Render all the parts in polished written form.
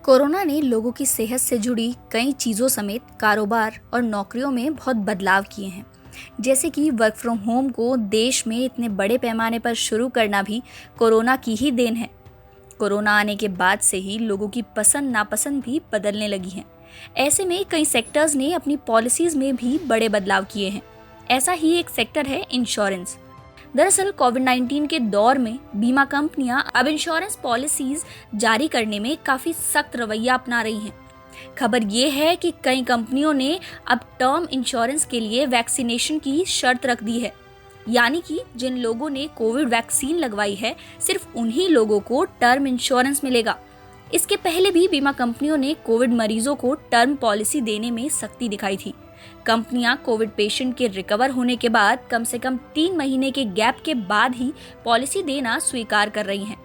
Corona ने लोगों की सेहत से जुड़ी कई चीज़ों समेत कारोबार और नौकरियों में बहुत बदलाव किए हैं। जैसे कि वर्क फ्रॉम होम को देश में इतने बड़े पैमाने पर शुरू करना भी कोरोना की ही देन है। कोरोना आने के बाद से ही लोगों की पसंद नापसंद भी बदलने लगी हैं। ऐसे में कई सेक्टर्स ने अपनी पॉलिसीज में भी बड़े बदलाव किए हैं। ऐसा ही एक सेक्टर है इंश्योरेंस। दरअसल कोविड-19 के दौर में बीमा कंपनियां अब इंश्योरेंस पॉलिसीज जारी करने में काफी सख्त रवैया अपना रही हैं। खबर ये है कि कई कंपनियों ने अब टर्म इंश्योरेंस के लिए वैक्सीनेशन की शर्त रख दी है, यानी कि जिन लोगों ने कोविड वैक्सीन लगवाई है सिर्फ उन्हीं लोगों को टर्म इंश्योरेंस मिलेगा। इसके पहले भी बीमा कंपनियों ने कोविड मरीजों को टर्म पॉलिसी देने में सख्ती दिखाई थी। कंपनियां कोविड पेशेंट के रिकवर होने के बाद कम से कम 3 महीने के गैप के बाद ही पॉलिसी देना स्वीकार कर रही हैं।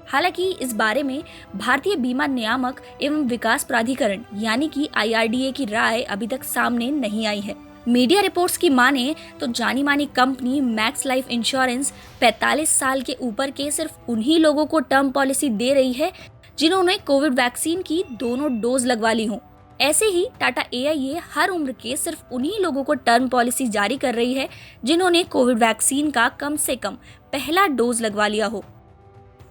हालांकि इस बारे में भारतीय बीमा नियामक एवं विकास प्राधिकरण यानी कि IRDA की राय अभी तक सामने नहीं आई है। मीडिया रिपोर्ट्स की माने तो जानी मानी कंपनी मैक्स लाइफ इंश्योरेंस 45 साल के ऊपर के सिर्फ उन्हीं लोगों को टर्म पॉलिसी दे रही है जिन्होंने कोविड वैक्सीन की दोनों डोज लगवा ली हों। ऐसे ही टाटा AIA हर उम्र के सिर्फ उन्हीं लोगों को टर्म पॉलिसी जारी कर रही है जिन्होंने कोविड वैक्सीन का कम से कम पहला डोज लगवा लिया हो।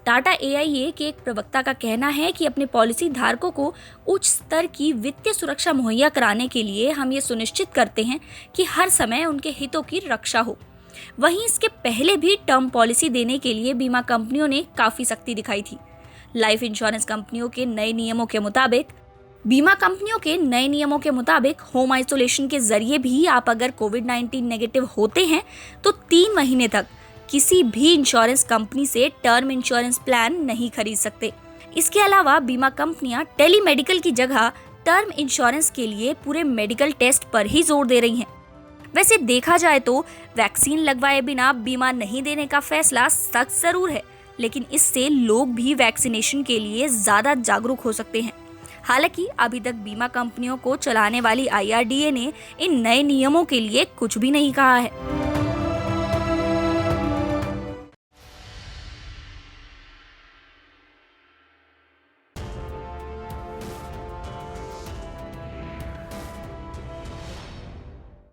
टाटा AIA के एक प्रवक्ता का कहना है कि अपने पॉलिसी धारकों को उच्च स्तर की वित्तीय सुरक्षा मुहैया कराने के लिए हम ये सुनिश्चित करते हैं कि हर समय उनके हितों की रक्षा हो। वहीं इसके पहले भी टर्म पॉलिसी देने के लिए बीमा कंपनियों ने काफी सख्ती दिखाई थी। लाइफ इंश्योरेंस कंपनियों के नए नियमों के मुताबिक होम आइसोलेशन के जरिए भी आप अगर कोविड-19 नेगेटिव होते हैं तो 3 महीने तक किसी भी इंश्योरेंस कंपनी से टर्म इंश्योरेंस प्लान नहीं खरीद सकते। इसके अलावा बीमा कंपनियां टेलीमेडिकल की जगह टर्म इंश्योरेंस के लिए पूरे मेडिकल टेस्ट पर ही जोर दे रही हैं। वैसे देखा जाए तो वैक्सीन लगवाए बिना बीमा नहीं देने का फैसला सख्त जरूर है, लेकिन इससे लोग भी वैक्सीनेशन के लिए ज्यादा जागरूक हो सकते हैं। हालांकि अभी तक बीमा कंपनियों को चलाने वाली IRDA ने इन नए नियमों के लिए कुछ भी नहीं कहा है।